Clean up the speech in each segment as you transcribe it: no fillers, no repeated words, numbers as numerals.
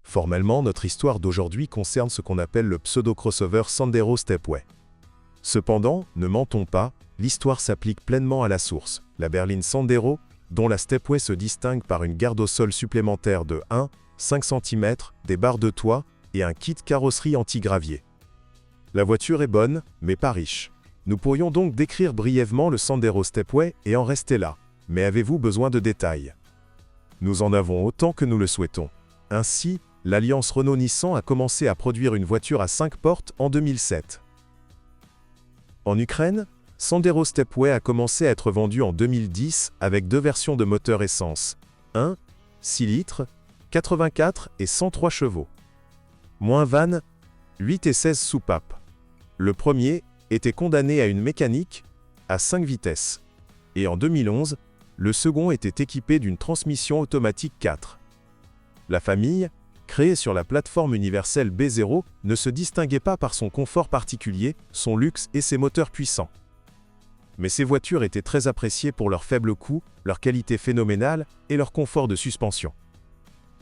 Formellement, notre histoire d'aujourd'hui concerne ce qu'on appelle le pseudo-crossover Sandero Stepway. Cependant, ne mentons pas, l'histoire s'applique pleinement à la source, la berline Sandero, dont la Stepway se distingue par une garde au sol supplémentaire de 1,5 cm, des barres de toit et un kit carrosserie anti-gravier. La voiture est bonne, mais pas riche. Nous pourrions donc décrire brièvement le Sandero Stepway et en rester là. Mais avez-vous besoin de détails? Nous en avons autant que nous le souhaitons. Ainsi, l'alliance Renault-Nissan a commencé à produire une voiture à 5 portes en 2007. En Ukraine, Sandero Stepway a commencé à être vendu en 2010 avec deux versions de moteur essence, 6 litres, 84 et 103 chevaux. Moins van, 8 et 16 soupapes. Le premier était condamné à une mécanique à 5 vitesses. Et en 2011, le second était équipé d'une transmission automatique 4. La famille, créée sur la plateforme universelle B0, ne se distinguait pas par son confort particulier, son luxe et ses moteurs puissants. Mais ces voitures étaient très appréciées pour leur faible coût, leur qualité phénoménale et leur confort de suspension.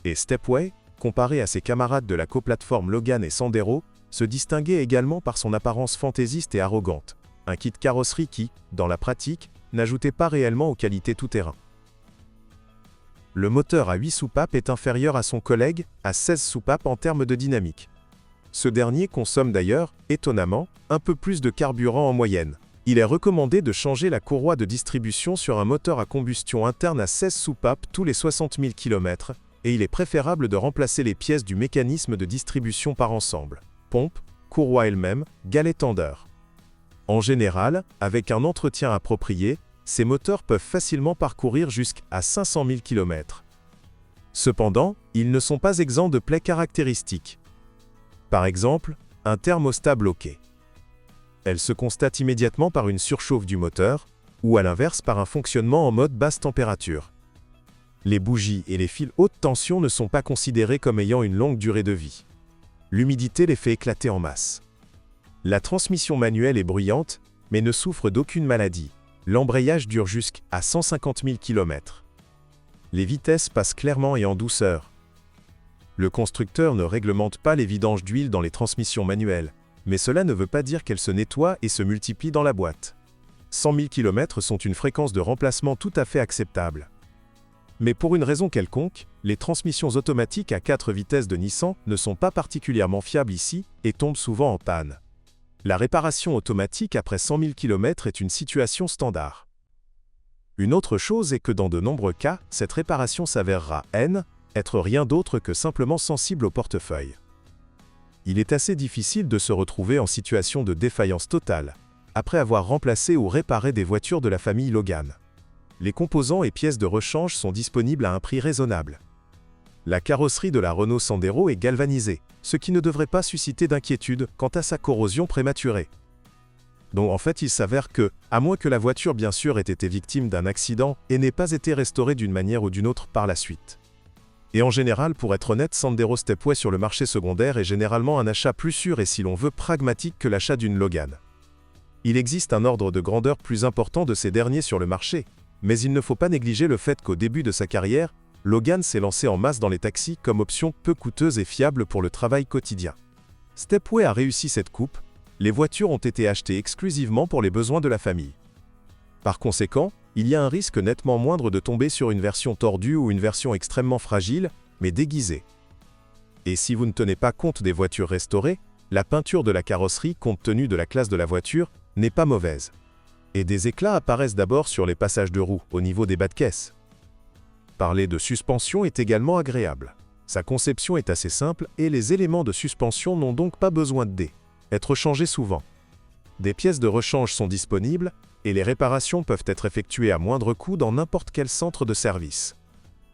Et Stepway, comparé à ses camarades de la coplateforme Logan et Sandero, se distinguait également par son apparence fantaisiste et arrogante, un kit carrosserie qui, dans la pratique, n'ajoutait pas réellement aux qualités tout-terrain. Le moteur à 8 soupapes est inférieur à son collègue, à 16 soupapes en termes de dynamique. Ce dernier consomme d'ailleurs, étonnamment, un peu plus de carburant en moyenne. Il est recommandé de changer la courroie de distribution sur un moteur à combustion interne à 16 soupapes tous les 60 000 km, et il est préférable de remplacer les pièces du mécanisme de distribution par ensemble. Pompe, courroie elle-même, galet tendeur. En général, avec un entretien approprié, ces moteurs peuvent facilement parcourir jusqu'à 500 000 km. Cependant, ils ne sont pas exempts de plaies caractéristiques. Par exemple, un thermostat bloqué. Elle se constate immédiatement par une surchauffe du moteur, ou à l'inverse par un fonctionnement en mode basse température. Les bougies et les fils haute tension ne sont pas considérés comme ayant une longue durée de vie. L'humidité les fait éclater en masse. La transmission manuelle est bruyante, mais ne souffre d'aucune maladie. L'embrayage dure jusqu'à 150 000 km. Les vitesses passent clairement et en douceur. Le constructeur ne réglemente pas les vidanges d'huile dans les transmissions manuelles, mais cela ne veut pas dire qu'elles se nettoient et se multiplient dans la boîte. 100 000 km sont une fréquence de remplacement tout à fait acceptable. Mais pour une raison quelconque, les transmissions automatiques à 4 vitesses de Nissan ne sont pas particulièrement fiables ici et tombent souvent en panne. La réparation automatique après 100 000 km est une situation standard. Une autre chose est que dans de nombreux cas, cette réparation s'avérera être rien d'autre que simplement sensible au portefeuille. Il est assez difficile de se retrouver en situation de défaillance totale, après avoir remplacé ou réparé des voitures de la famille Logan. Les composants et pièces de rechange sont disponibles à un prix raisonnable. La carrosserie de la Renault Sandero est galvanisée, ce qui ne devrait pas susciter d'inquiétude quant à sa corrosion prématurée. Donc en fait il s'avère que, à moins que la voiture bien sûr ait été victime d'un accident et n'ait pas été restaurée d'une manière ou d'une autre par la suite. Et en général, pour être honnête, Sandero Stepway sur le marché secondaire est généralement un achat plus sûr et si l'on veut pragmatique que l'achat d'une Logan. Il existe un ordre de grandeur plus important de ces derniers sur le marché, mais il ne faut pas négliger le fait qu'au début de sa carrière, Logan s'est lancé en masse dans les taxis comme option peu coûteuse et fiable pour le travail quotidien. Stepway a réussi cette coupe, les voitures ont été achetées exclusivement pour les besoins de la famille. Par conséquent, il y a un risque nettement moindre de tomber sur une version tordue ou une version extrêmement fragile, mais déguisée. Et si vous ne tenez pas compte des voitures restaurées, la peinture de la carrosserie, compte tenu de la classe de la voiture, n'est pas mauvaise. Et des éclats apparaissent d'abord sur les passages de roues, au niveau des bas de caisse. Parler de suspension est également agréable. Sa conception est assez simple et les éléments de suspension n'ont donc pas besoin d'être changés souvent. Des pièces de rechange sont disponibles et les réparations peuvent être effectuées à moindre coût dans n'importe quel centre de service.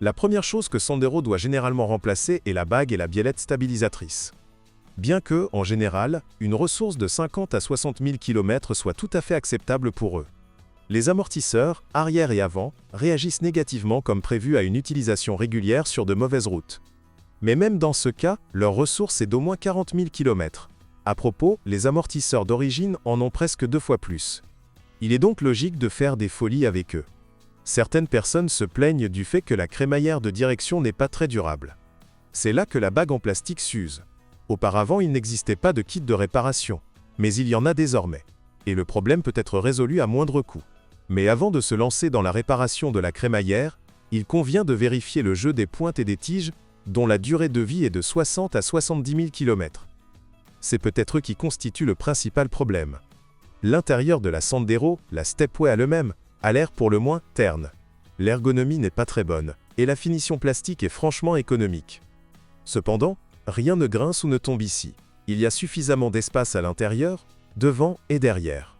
La première chose que Sandero doit généralement remplacer est la bague et la biellette stabilisatrice. Bien que, en général, une ressource de 50 à 60 000 km soit tout à fait acceptable pour eux. Les amortisseurs, arrière et avant, réagissent négativement comme prévu à une utilisation régulière sur de mauvaises routes. Mais même dans ce cas, leur ressource est d'au moins 40 000 km. À propos, les amortisseurs d'origine en ont presque 2 fois plus. Il est donc logique de faire des folies avec eux. Certaines personnes se plaignent du fait que la crémaillère de direction n'est pas très durable. C'est là que la bague en plastique s'use. Auparavant, il n'existait pas de kit de réparation, mais il y en a désormais. Et le problème peut être résolu à moindre coût. Mais avant de se lancer dans la réparation de la crémaillère, il convient de vérifier le jeu des pointes et des tiges, dont la durée de vie est de 60 à 70 000 km. C'est peut-être eux qui constituent le principal problème. L'intérieur de la Sandero, la Stepway elle-même, a l'air pour le moins terne. L'ergonomie n'est pas très bonne, et la finition plastique est franchement économique. Cependant, rien ne grince ou ne tombe ici. Il y a suffisamment d'espace à l'intérieur, devant et derrière.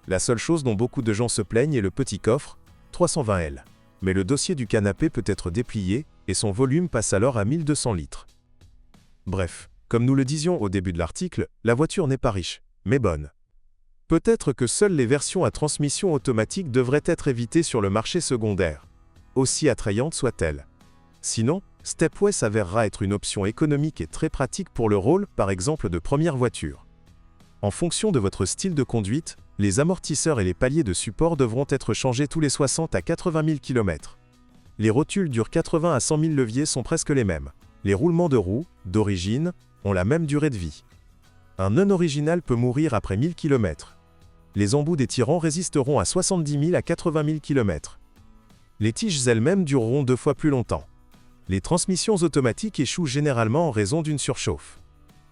La seule chose dont beaucoup de gens se plaignent est le petit coffre, 320L. Mais le dossier du canapé peut être déplié, et son volume passe alors à 1200 litres. Bref, comme nous le disions au début de l'article, la voiture n'est pas riche, mais bonne. Peut-être que seules les versions à transmission automatique devraient être évitées sur le marché secondaire, aussi attrayantes soient-elles. Sinon, Stepway s'avérera être une option économique et très pratique pour le rôle, par exemple, de première voiture. En fonction de votre style de conduite, les amortisseurs et les paliers de support devront être changés tous les 60 à 80 000 km. Les rotules durent 80 à 100 000 leviers sont presque les mêmes. Les roulements de roues, d'origine, ont la même durée de vie. Un non-original peut mourir après 1000 km. Les embouts des tirants résisteront à 70 000 à 80 000 km. Les tiges elles-mêmes dureront 2 fois plus longtemps. Les transmissions automatiques échouent généralement en raison d'une surchauffe.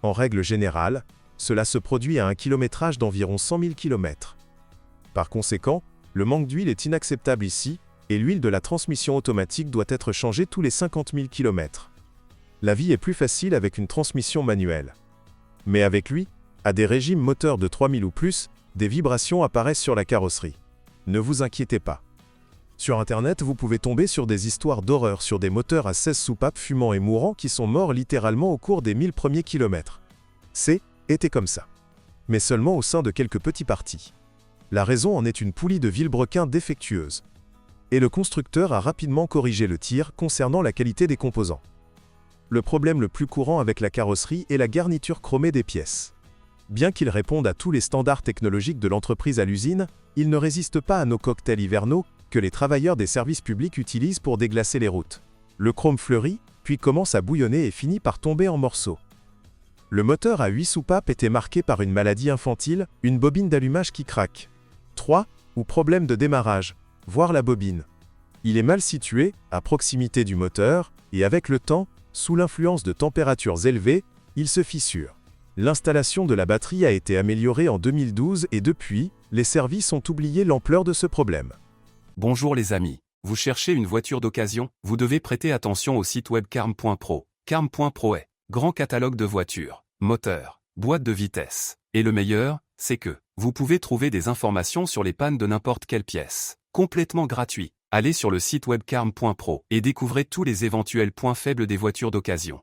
En règle générale, cela se produit à un kilométrage d'environ 100 000 km. Par conséquent, le manque d'huile est inacceptable ici, et l'huile de la transmission automatique doit être changée tous les 50 000 km. La vie est plus facile avec une transmission manuelle. Mais avec lui, à des régimes moteurs de 3000 ou plus, des vibrations apparaissent sur la carrosserie. Ne vous inquiétez pas. Sur Internet, vous pouvez tomber sur des histoires d'horreur sur des moteurs à 16 soupapes fumants et mourants qui sont morts littéralement au cours des 1000 premiers kilomètres. Était comme ça. Mais seulement au sein de quelques petits partis. La raison en est une poulie de vilebrequin défectueuse. Et le constructeur a rapidement corrigé le tir concernant la qualité des composants. Le problème le plus courant avec la carrosserie est la garniture chromée des pièces. Bien qu'il réponde à tous les standards technologiques de l'entreprise à l'usine, il ne résiste pas à nos cocktails hivernaux que les travailleurs des services publics utilisent pour déglacer les routes. Le chrome fleurit, puis commence à bouillonner et finit par tomber en morceaux. Le moteur à 8 soupapes était marqué par une maladie infantile, une bobine d'allumage qui craque. 3. Ou problème de démarrage, voire la bobine. Il est mal situé, à proximité du moteur, et avec le temps, sous l'influence de températures élevées, il se fissure. L'installation de la batterie a été améliorée en 2012 et depuis, les services ont oublié l'ampleur de ce problème. Bonjour les amis. Vous cherchez une voiture d'occasion? Vous devez prêter attention au site web carm.pro. Carm.pro est grand catalogue de voitures, moteurs, boîtes de vitesse. Et le meilleur, c'est que vous pouvez trouver des informations sur les pannes de n'importe quelle pièce. Complètement gratuit. Allez sur le site web carm.pro et découvrez tous les éventuels points faibles des voitures d'occasion.